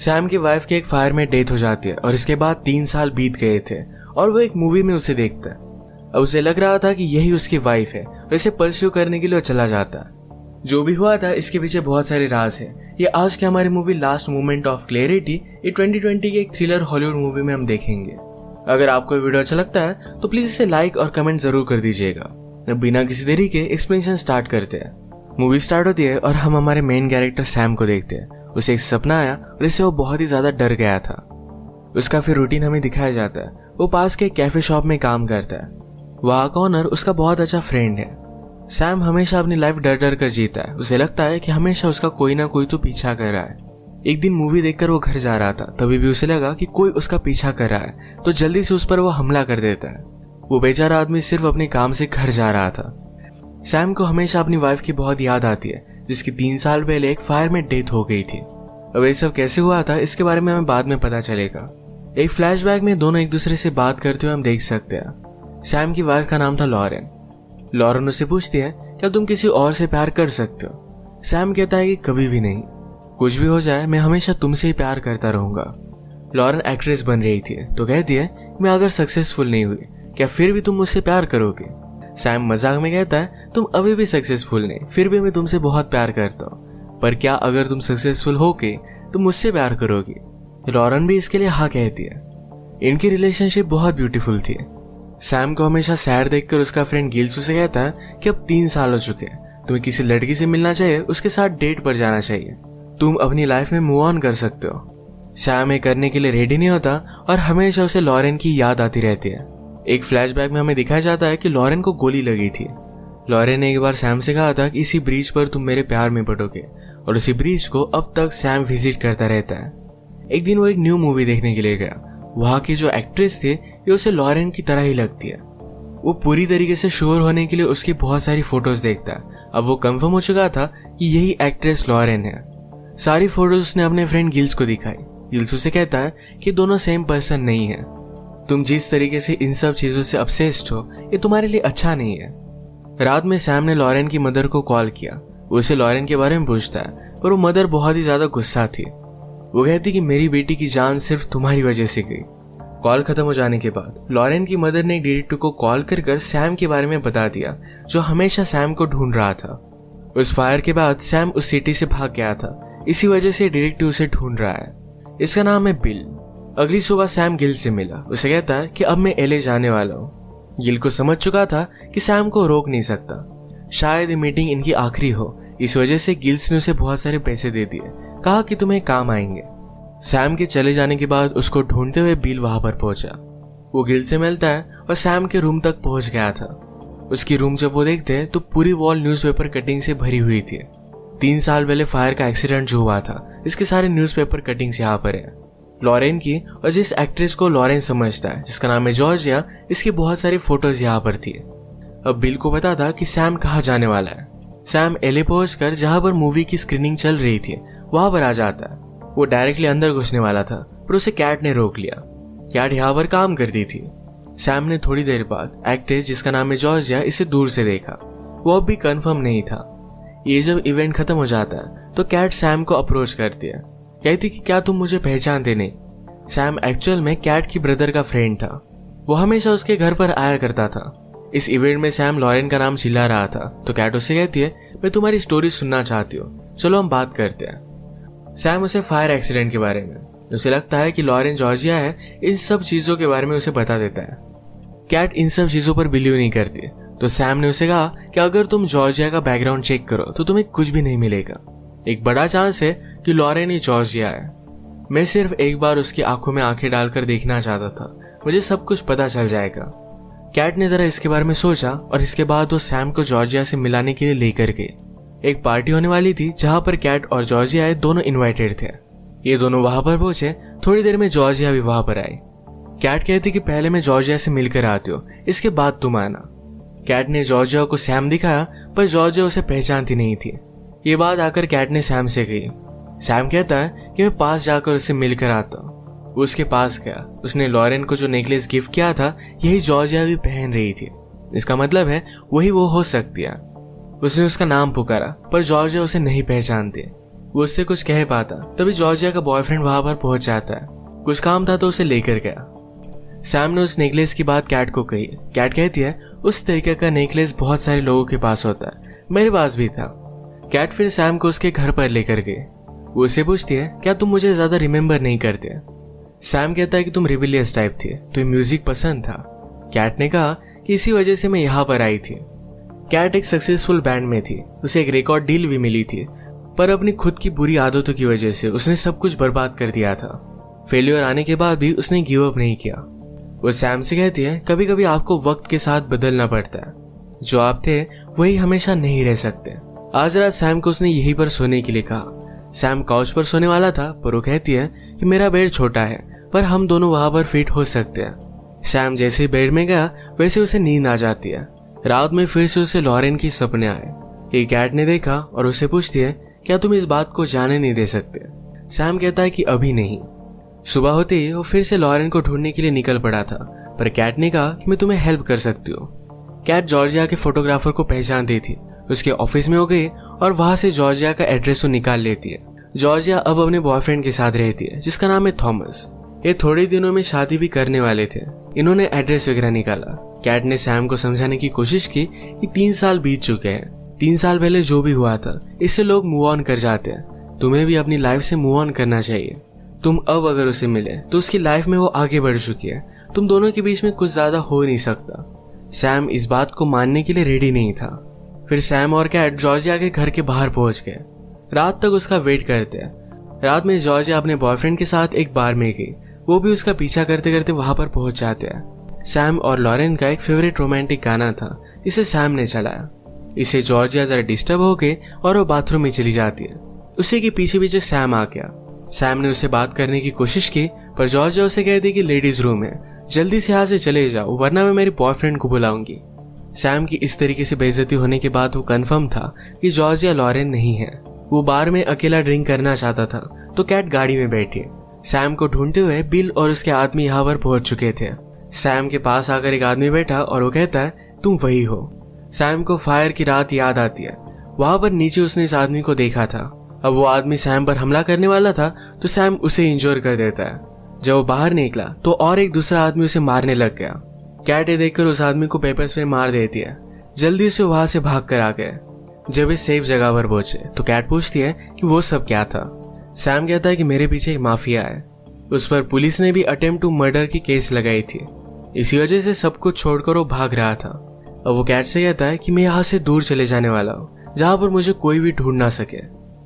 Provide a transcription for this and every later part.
Sam की wife की एक फायर में डेथ हो जाती है और इसके बाद 3 साल बीत गए थे और वो एक मूवी में उसे देखता है। अब उसे लग रहा था कि यही उसकी वाइफ है और इसे परस्यू करने के लिए वो चला जाता है। जो भी हुआ था इसके पीछे बहुत सारे राज है। ये आज की हमारी movie last moment of clarity ये 2020 की एक थ्रिलर हॉलीवुड मूवी में हम देखेंगे। अगर आपको वीडियो अच्छा लगता है तो प्लीज इसे लाइक और कमेंट जरूर कर दीजिएगा। बिना किसी देरी के एक्सप्लेनेशन स्टार्ट करते हैं। मूवी स्टार्ट होती है और हम हमारे मेन कैरेक्टर सैम को देखते हैं। उसे एक सपना आया और इससे वो बहुत ही ज्यादा डर गया था। उसका फिर रूटीन हमें दिखाया जाता है। वो पास के कैफे शॉप में काम करता है। वहाँ का ओनर उसका बहुत अच्छा फ्रेंड है। सैम हमेशा अपनी लाइफ डर डर कर जीता है। उसे लगता है कि हमेशा उसका कोई ना कोई तो पीछा कर रहा है। एक दिन मूवी देखकर वो घर जा रहा था, तभी भी उसे लगा कि कोई उसका पीछा कर रहा है, तो जल्दी से उस पर वो हमला कर देता है। वो बेचारा आदमी सिर्फ अपने काम से घर जा रहा था। सैम को हमेशा अपनी वाइफ की बहुत याद आती है, जिसकी 3 साल पहले एक फायर में डेथ हो गई थी। अब ये सब कैसे हुआ था इसके बारे में हमें बाद में पता चलेगा। एक फ्लैशबैक में दोनों एक दूसरे से बात करते हुए हम देख सकते हैं। सैम की वाइफ का नाम था लॉरेन। लॉरेन उससे पूछती है, क्या तुम किसी और से प्यार कर सकते हो? सैम कहता है कि कभी भी नहीं, कुछ भी हो जाए मैं हमेशा तुमसे ही प्यार करता रहूंगा। लॉरेन एक्ट्रेस बन रही थी तो कहती है, मैं अगर सक्सेसफुल नहीं हुई क्या फिर भी तुम मुझसे प्यार करोगे? सैम मजाक में कहता है, तुम अभी भी सक्सेसफुल नहीं, फिर भी मैं तुमसे बहुत प्यार करता हूँ, पर क्या अगर तुम सक्सेसफुल होके तो मुझसे प्यार करोगी? लॉरेन भी इसके लिए हाँ कहती है। इनकी रिलेशनशिप बहुत ब्यूटीफुल थी। सैम को हमेशा सैड देखकर उसका फ्रेंड गिल्स उसे कहता है कि अब 3 साल हो चुके हैं, तुम्हें किसी लड़की से मिलना चाहिए, उसके साथ डेट पर जाना चाहिए, तुम अपनी लाइफ में मूव ऑन कर सकते हो। सैम ये करने के लिए रेडी नहीं होता और हमेशा उसे लॉरेन की याद आती रहती है। एक फ्लैशबैक में हमें दिखाया जाता है कि लॉरेन को गोली लगी थी। लॉरेन ने एक बार सैम से कहा था कि इसी ब्रिज पर तुम मेरे प्यार में पड़ोगे, और उसी ब्रिज को अब तक सैम विजिट करता रहता है। एक दिन वो एक न्यू मूवी देखने के लिए गया। वहाँ की जो एक्ट्रेस थी ये उसे लॉरेन की तरह ही लगती है। वो पूरी तरीके से श्योर होने के लिए उसकी बहुत सारी फोटोज देखता है। अब वो कंफर्म हो चुका था कि यही एक्ट्रेस लॉरेन है। सारी फोटोज उसने अपने फ्रेंड गिल्स को दिखाई। गिल्स उसे कहता है कि दोनों सेम पर्सन नहीं है। तुम जिस तरीके से इन सब चीजों से ऑब्सेस्ड हो ये तुम्हारे लिए अच्छा नहीं है। रात में सैम ने लॉरेन की मदर को कॉल किया। उसे लॉरेन के बारे में पूछता है, पर वो मदर बहुत ही ज्यादा गुस्सा थी। वो कहती कि मेरी बेटी की जान सिर्फ तुम्हारी वजह से गई। कॉल खत्म हो जाने के बाद लॉरेन की मदर ने डिटेक्टिव को कॉल कर सैम के बारे में बता दिया, जो हमेशा सैम को ढूंढ रहा था। उस फायर के बाद सैम उस सिटी से भाग गया था, इसी वजह से डिटेक्टिव उसे ढूंढ रहा है। इसका नाम है बिल। अगली सुबह सैम गिल से मिला। उसे कहता है कि अब मैं एले जाने वाला हूँ। गिल को समझ चुका था कि सैम को रोक नहीं सकता। शायद ये मीटिंग इनकी आखिरी हो, इस वजह से गिल्स ने उसे बहुत सारे पैसे दे दिए, कहा कि तुम्हें काम आएंगे। सैम के चले जाने के बाद उसको ढूंढते हुए बिल वहां पर पहुंचा। वो गिल से मिलता है और सैम के रूम तक पहुंच गया था। उसकी रूम जब वो देखते हैं तो पूरी वॉल न्यूज़पेपर कटिंग से भरी हुई थी। 3 साल पहले फायर का एक्सीडेंट जो हुआ था इसके सारे न्यूज़पेपर कटिंग्स यहाँ पर है। लॉरेन की और जिस एक्ट्रेस को लॉरेन समझता है, जिसका नाम है जॉर्जिया, इसकी बहुत सारी फोटोज यहाँ पर थी। अब बिल को पता था कि सैम कहाँ जाने वाला है। सैम एले पहुंचकर जहाँ पर मूवी की स्क्रीनिंग चल रही थी वहां पर आ जाता है। वो डायरेक्टली अंदर घुसने वाला था, पर उसे कैट ने रोक लिया। कैट यहाँ पर काम करती थी। सैम ने थोड़ी देर बाद एक्ट्रेस जिसका नाम है जॉर्जिया इसे दूर से देखा। वो अब भी कंफर्म नहीं था। ये जब इवेंट खत्म हो जाता है तो कैट सैम को अप्रोच करती है, कहती कि क्या तुम मुझे पहचानते नहीं? सैम एक्चुअल में कैट की ब्रदर का फ्रेंड था। वो हमेशा उसके घर पर आया करता था। इस इवेंट में सैम लॉरेन का नाम चिल्ला रहा था तो कैट उससे कहती है, मैं तुम्हारी स्टोरी सुनना चाहती हूँ, चलो हम बात करते हैं। सैम उसे फायर एक्सीडेंट के बारे में, उसे लगता है कि लॉरेन जॉर्जिया है, इन सब चीजों के बारे में उसे बता देता है। कैट इन सब चीजों पर बिलीव नहीं करती, तो सैम ने उसे कहा कि अगर तुम जॉर्जिया का बैकग्राउंड चेक करो तो तुम्हें कुछ भी नहीं मिलेगा। एक बड़ा चांस है कि लॉरेन ही जॉर्जिया है। मैं सिर्फ एक बार उसकी आंखों में आंखें डालकर देखना चाहता था, मुझे सब कुछ पता चल जाएगा। कैट ने जरा इसके बारे में सोचा और इसके बाद वो सैम को जॉर्जिया से मिलाने के लिए लेकर गई। एक पार्टी होने वाली थी जहां पर कैट और जॉर्जिया दोनों इनवाइटेड थे। ये दोनों वहां पर पहुंचे। थोड़ी देर में जॉर्जिया भी वहां पर आई। कैट कहती कि पहले मैं जॉर्जिया से मिलकर आती हूँ, इसके बाद तुम आना। कैट ने जॉर्जिया को सैम दिखाया, पर जॉर्जिया उसे पहचानती नहीं थी। ये बात आकर कैट ने सैम से कही। सैम कहता है कि मैं पास जाकर उससे मिलकर आता हूँ। वो उसके पास गया। उसने लॉरेन को जो नेकलेस गिफ्ट किया था यही जॉर्जिया भी पहन रही थी। इसका मतलब है वही वो हो सकती है। उसने उसका नाम पुकारा, पर जॉर्जिया उसे नहीं पहचानती। वो उससे कुछ कह पाता तभी जॉर्जिया का बॉयफ्रेंड वहां पर पहुंच जाता है। कुछ काम था तो उसे लेकर गया। सैम ने उस नेकलेस की बात कैट को कही। कैट कहती है उस तरीके का नेकलेस बहुत सारे लोगों के पास होता है, मेरे पास भी था। कैट फिर सैम को उसके घर पर लेकर गई। वो उससे पूछती है क्या तुम मुझे ज्यादा रिमेम्बर नहीं करते। सैम कहता है कि तुम रिबिलियस टाइप थी, तुम्हें म्यूजिक पसंद था। कैट ने कहा कि इसी वजह से मैं यहाँ पर आई थी। कैट एक सक्सेसफुल बैंड में थी, उसे एक रिकॉर्ड डील भी मिली थी, पर अपनी खुद की बुरी आदतों की वजह से उसने सब कुछ बर्बाद कर दिया था। फेल्योर आने के बाद भी उसने गिव अप नहीं किया। वो सैम से कहती है कभी कभी आपको वक्त के साथ बदलना पड़ता है, जो आप थे वही हमेशा नहीं रह सकते। आज रात सैम को उसने यहीं पर सोने के लिए कहा। सैम काउच पर सोने वाला था, पर वो कहती है कि मेरा बेड छोटा है पर हम दोनों वहां पर फिट हो सकते हैं। सैम जैसे बेड में गया वैसे उसे नींद आ जाती है। रात में फिर से उसे लॉरेन की सपने आए। एक कैट ने देखा और उसे पूछती है क्या तुम इस बात को जाने नहीं दे सकते। सैम कहता है कि अभी नहीं। सुबह होते ही वो फिर से लॉरेन को ढूंढने के लिए निकल पड़ा था, पर कैट ने कहा कि मैं तुम्हें हेल्प कर सकती हूँ। कैट जॉर्जिया के फोटोग्राफर को पहचानती थी, उसके ऑफिस में हो गई और वहां से जॉर्जिया का एड्रेस निकाल लेती है। जॉर्जिया अब अपने बॉयफ्रेंड के साथ रहती है जिसका नाम है थॉमस। ये थोड़े दिनों में शादी भी करने वाले थे। इन्होंने एड्रेस वगैरह निकाला। कैट ने सैम को समझाने की कोशिश की कि 3 साल बीत चुके हैं। 3 साल पहले जो भी हुआ था इससे लोग मूव ऑन कर जाते हैं। तुम्हें भी अपनी लाइफ से मूव ऑन करना चाहिए। तुम अब अगर उसे मिले तो उसकी लाइफ में वो आगे बढ़ चुकी है, तुम दोनों के बीच में कुछ ज्यादा हो नहीं सकता। सैम इस बात को मानने के लिए रेडी नहीं था। फिर सैम और कैट जॉर्जिया के घर के बाहर पहुंच गए। रात तक उसका वेट करते हैं। रात में जॉर्जिया अपने बॉयफ्रेंड के साथ एक बार में गई। वो भी उसका पीछा करते करते वहां पर पहुंच जाते हैं। सैम और लॉरेन का एक फेवरेट रोमांटिक गाना था, इसे सैम ने चलाया। इसे जॉर्जिया जरा डिस्टर्ब हो गई और वो बाथरूम में चली जाती है। उसी के पीछे पीछे सैम आ गया। सैम ने उसे बात करने की कोशिश की, पर जॉर्जिया उसे कहती कि लेडीज रूम है, जल्दी से यहाँ से चले जाओ वरना मैं मेरे बॉयफ्रेंड को बुलाऊंगी। सैम की इस तरीके से बेइज्जती होने के बाद वो कंफर्म था कि जॉर्जिया लॉरेन नहीं है। वो बार में अकेला ड्रिंक करना चाहता था, तो कैट गाड़ी में बैठी। सैम को ढूंढते हुए बिल और उसके आदमी यहाँ पर पहुंच चुके थे। सैम के पास आकर एक आदमी बैठा और वो कहता है तुम वही हो। सैम को फायर की रात याद आती है। वहां पर नीचे उसने इस आदमी को देखा था। अब वो आदमी सैम पर हमला करने वाला था तो सैम उसे इंजोर कर देता है। जब वो बाहर निकला तो और एक दूसरा आदमी उसे मारने लग गया। कैट ये देखकर उस आदमी को पेपर स्प्रे मार देती है। जल्दी से वहां से भाग कर आ गए। जब वे सेफ जगह पर पहुंचे तो कैट पूछती है कि वो सब क्या था। सैम कहता है कि मेरे पीछे एक माफिया है, उस पर पुलिस ने भी अटेम्प्ट टू मर्डर की केस लगाई थी, इसी वजह से सब कुछ छोड़कर वो भाग रहा था। अब वो कैट से कहता है कि मैं यहाँ से दूर चले जाने वाला हूँ जहाँ पर मुझे कोई भी ढूंढ ना सके।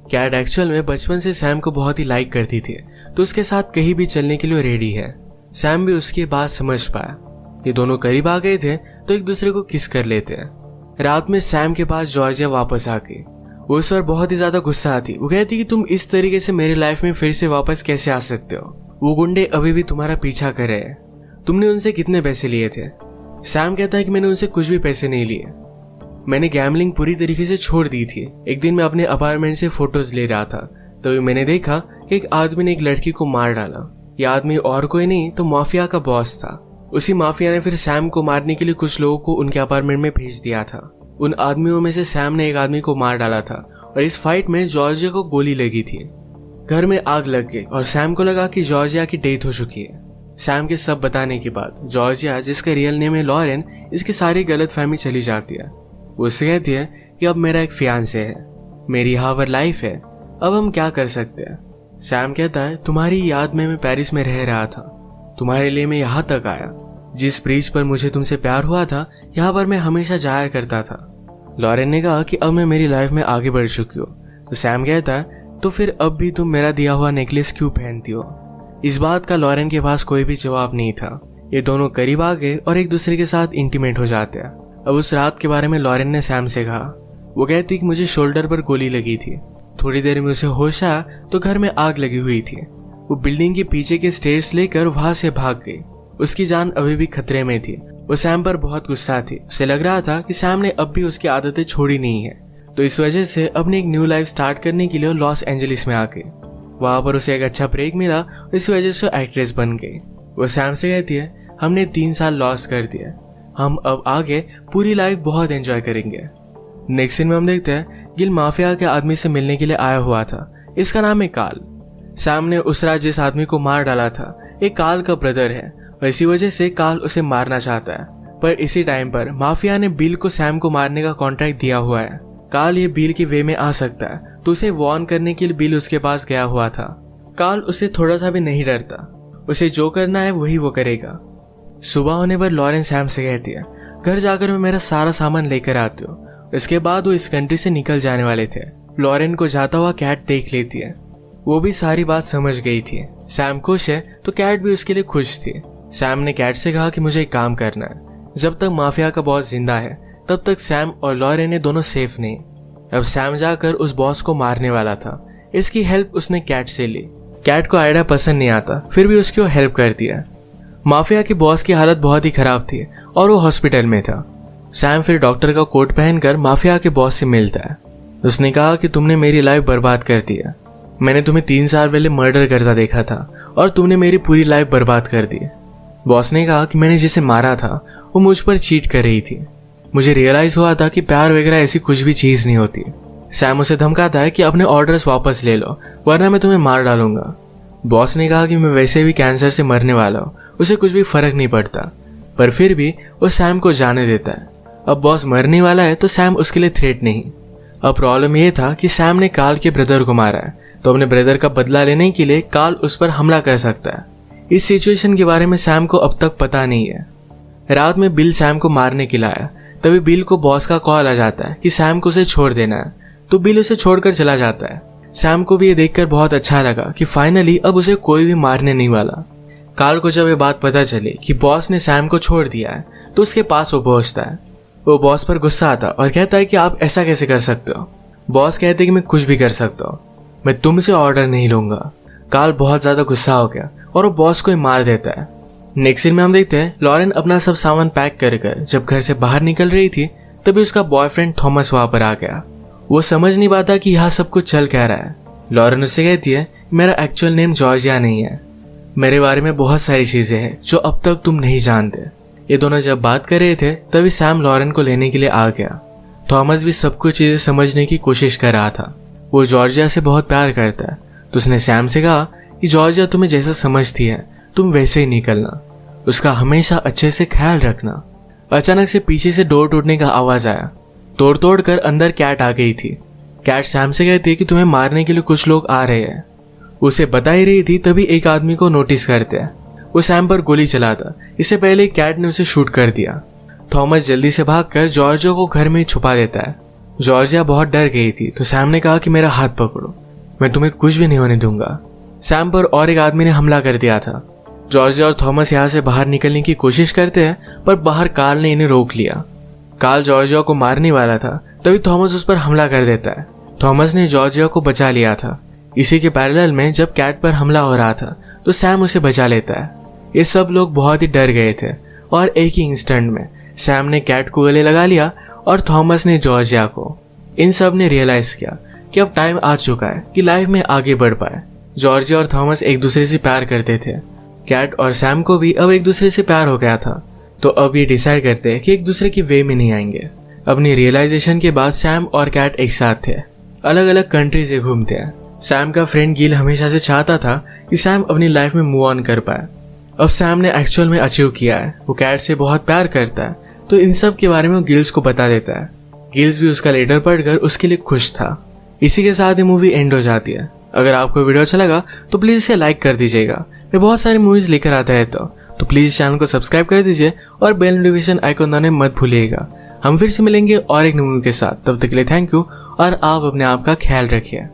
कैट एक्चुअल में बचपन से सैम को बहुत ही लाइक करती थी, तो उसके साथ कहीं भी चलने के लिए रेडी है। सैम भी उसकी बात समझ पाया। ये दोनों करीब आ गए थे तो एक दूसरे को किस कर लेते हैं। रात में सैम के पास जॉर्जिया वापस आ गई। वो उस पर बहुत ही ज्यादा गुस्सा आती। वो कहती कि तुम इस तरीके से मेरी लाइफ में फिर से वापस कैसे आ सकते हो। वो गुंडे अभी भी तुम्हारा पीछा कर रहे हैं। तुमने उनसे कितने पैसे लिए थे। सैम कहता है कि मैंने उनसे कुछ भी पैसे नहीं लिए। मैंने गैम्बलिंग पूरी तरीके से छोड़ दी थी। एक दिन मैं अपने अपार्टमेंट से फोटोज ले रहा था, तभी मैंने देखा कि एक आदमी ने एक लड़की को मार डाला। यह आदमी और कोई नहीं तो माफिया का बॉस था। उसी माफिया ने फिर सैम को मारने के लिए कुछ लोगों को उनके अपार्टमेंट में भेज दिया था। उन आदमियों में से सैम ने एक आदमी को मार डाला था और इस फाइट में जॉर्जिया को गोली लगी थी। घर में आग लग गई और सैम को लगा कि जॉर्जिया की डेथ हो चुकी है। सैम के सब बताने के बाद जॉर्जिया, जिसका रियल नेम है लॉरेन, इसकी सारी गलतफहमी चली जाती है। वो उससे कहती है कि अब मेरा एक फियांसे है, मेरी यहाँ पर लाइफ है, अब हम क्या कर सकते हैं। सैम कहता है तुम्हारी याद में मैं पेरिस में रह रहा था, तुम्हारे लिए मैं यहाँ तक आया। जिस ब्रिज पर मुझे तुमसे प्यार हुआ था यहाँ पर मैं हमेशा जाया करता था। लॉरेन ने कहा कि अब मैं मेरी लाइफ में आगे बढ़ चुकी हूँ। तो सैम कहता है तो फिर अब भी तुम मेरा दिया हुआ नेकलेस क्यों पहनती हो। इस बात का लॉरेन के पास कोई भी जवाब नहीं था। ये दोनों करीब आ गए और एक दूसरे के साथ इंटीमेट हो जाते हैं। अब उस रात के बारे में लॉरेन ने सैम से कहा। वो कहती कि मुझे शोल्डर पर गोली लगी थी। थोड़ी देर में उसे होश आया तो घर में आग लगी हुई थी। वो बिल्डिंग के पीछे के स्टेयर्स लेकर वहां से भाग गई। उसकी जान अभी भी खतरे में थी। वो सैम पर बहुत गुस्सा थी। उसे लग रहा था कि सैम ने अब भी उसकी आदतें छोड़ी नहीं है, तो इस वजह से अपनी एक न्यू लाइफ स्टार्ट करने के लिए लॉस एंजलिस में आ गई। वहां पर उसे एक अच्छा ब्रेक मिला और इस वजह से एक्ट्रेस बन गई। वो सैम से कहती है हमने 3 साल लॉस कर दिया, हम अब आगे पूरी लाइफ बहुत एंजॉय करेंगे। नेक्स्ट सीन में हम देखते हैं गिल माफिया के आदमी से मिलने के लिए आया हुआ था। इसका नाम है काल। सैम ने उस रात जिस आदमी को मार डाला था एक काल का ब्रदर है और इसी वजह से काल उसे मारना चाहता है। पर इसी टाइम पर माफिया ने बिल को सैम को मारने का कॉन्ट्रैक्ट दिया हुआ है। काल ये बिल के वे में आ सकता है तो उसे वार्न करने के लिए बिल उसके पास गया हुआ था। काल उससे थोड़ा सा भी नहीं डरता, उसे जो करना है वही वो करेगा। सुबह होने पर लॉरेन सैम से कहती है घर जाकर मैं मेरा सारा सामान लेकर आती हूँ। इसके बाद वो इस कंट्री से निकल जाने वाले थे। लॉरेन को जाता हुआ कैट देख लेती है, वो भी सारी बात समझ गई थी। सैम खुश है तो कैट भी उसके लिए खुश थी। सैम ने कैट से कहा कि मुझे एक काम करना है, जब तक माफिया का बॉस जिंदा है तब तक सैम और लॉरेन ने दोनों सेफ नहीं। अब सैम जाकर उस बॉस को मारने वाला था, इसकी हेल्प उसने कैट से ली। कैट को आइडिया पसंद नहीं आता फिर भी उसकी वो हेल्प करती है। माफिया के बॉस की हालत बहुत ही खराब थी और वो हॉस्पिटल में था। सैम फिर डॉक्टर का कोट पहनकर माफिया के बॉस से मिलता है। उसने कहा कि तुमने मेरी लाइफ बर्बाद कर दी है, मैंने तुम्हें 3 साल पहले मर्डर करता देखा था और तुमने मेरी पूरी लाइफ बर्बाद कर दी। बॉस ने कहा कि मैंने जिसे मारा था वो मुझ पर चीट कर रही थी। मुझे रियलाइज हुआ था कि प्यार वगैरह ऐसी कुछ भी चीज नहीं होती। सैम उसे धमकाता है कि अपने ऑर्डर्स वापस ले लो वरना मैं तुम्हें मार डालूंगा। बॉस ने कहा कि मैं वैसे भी कैंसर से मरने वाला हूँ, उसे कुछ भी फर्क नहीं पड़ता, पर फिर भी वो सैम को जाने देता है। अब बॉस मरने वाला है तो सैम उसके लिए थ्रेट नहीं। अब प्रॉब्लम यह था कि सैम ने काल के ब्रदर को मारा है तो अपने ब्रदर का बदला लेने के लिए काल उस पर हमला कर सकता है। इस सिचुएशन के बारे में सैम को अब तक पता नहीं है। रात में बिल सैम को मारने के लिए आया, तभी बिल को बॉस का कॉल आ जाता है कि सैम को उसे छोड़ देना है, तो बिल उसे छोड़कर चला जाता है। सैम को भी ये देखकर बहुत अच्छा लगा कि फाइनली अब उसे कोई भी मारने नहीं वाला। काल को जब ये बात पता चली कि बॉस ने सैम को छोड़ दिया है तो उसके पास वो पहुंचता है। वो बॉस पर गुस्सा आता और कहता है कि आप ऐसा कैसे कर सकते हो। बॉस कहते हैं कि मैं कुछ भी कर सकता हूँ, मैं तुमसे ऑर्डर नहीं लूंगा। काल बहुत ज्यादा गुस्सा हो गया और वो बॉस को ही मार देता है। नेक्स्ट सीन में हम देखते हैं लॉरेन अपना सब सामान पैक कर जब घर से बाहर निकल रही थी तभी उसका बॉयफ्रेंड थॉमस वहां पर आ गया। वो समझ नहीं पाता कि यहाँ सब कुछ चल क्या रहा है। लॉरेन उससे कहती है मेरा एक्चुअल नेम जॉर्जिया नहीं है, मेरे बारे में बहुत सारी चीजें हैं जो अब तक तुम नहीं जानते। ये दोनों जब बात कर रहे थे तभी सैम लॉरेन को लेने के लिए आ गया। थॉमस भी सब कुछ चीजें समझने की कोशिश कर रहा था। वो जॉर्जिया से बहुत प्यार करता है तो उसने सैम से कहा कि जॉर्जिया तुम्हें जैसा समझती है तुम वैसे ही निकलना, उसका हमेशा अच्छे से ख्याल रखना। अचानक से पीछे से डोर टूटने का आवाज आया। तोड़ कर अंदर कैट आ गई थी। कैट सैम से कहती है कि तुम्हें मारने के लिए कुछ लोग आ रहे हैं। उसे बता ही रही थी तभी एक आदमी को नोटिस करते हैं। वो सैम पर गोली चलाता, इससे पहले कैट ने उसे शूट कर दिया। थॉमस जल्दी से भागकर जॉर्जिया को घर में छुपा देता है। जॉर्जिया बहुत डर गई थी तो सैम ने कहा कि मेरा हाथ पकड़ो, मैं तुम्हें कुछ भी नहीं होने दूंगा। सैम पर और एक आदमी ने हमला कर दिया था। जॉर्जिया और थॉमस यहाँ से बाहर निकलने की कोशिश करते हैं पर बाहर काल ने इन्हें रोक लिया। काल जॉर्जिया को मारने वाला था तभी थॉमस उस पर हमला कर देता है। थॉमस ने जॉर्जिया को बचा लिया था। इसी के पैरेलल में जब कैट पर हमला हो रहा था तो सैम उसे बचा लेता है। ये सब लोग बहुत ही डर गए थे और एक ही इंस्टेंट में सैम ने कैट को गले लगा लिया और थॉमस ने जॉर्जिया को। इन सब ने रियलाइज किया कि अब टाइम आ चुका है कि लाइफ में आगे बढ़ पाए। जॉर्जिया और थॉमस एक दूसरे से प्यार करते थे। कैट और सैम को भी अब एक दूसरे से प्यार हो गया था तो अब ये डिसाइड करते हैं कि एक दूसरे की वे में नहीं आएंगे। अपनी रियलाइजेशन के बाद सैम और कैट एक साथ थे, अलग अलग कंट्री से घूमते हैं। सैम का फ्रेंड गिल हमेशा से चाहता था कि सैम अपनी लाइफ में मूव ऑन कर पाए। अब सैम ने एक्चुअल में अचीव किया है। वो कैट से बहुत प्यार करता है तो इन सब के बारे में वो गिल्स को बता देता है। गिल्स भी उसका लेटर पढ़कर उसके लिए खुश था। इसी के साथ ये मूवी एंड हो जाती है। अगर आपको वीडियो अच्छा लगा तो प्लीज इसे लाइक कर दीजिएगा। मैं बहुत सारी मूवीज लेकर आता रहता हूँ तो प्लीज चैनल को सब्सक्राइब कर दीजिए और बेल नोटिफिकेशन आइकन दबाना मत भूलिएगा। हम फिर से मिलेंगे और एक मूवी के साथ, तब तक के लिए थैंक यू और आप अपने आप का ख्याल रखिए।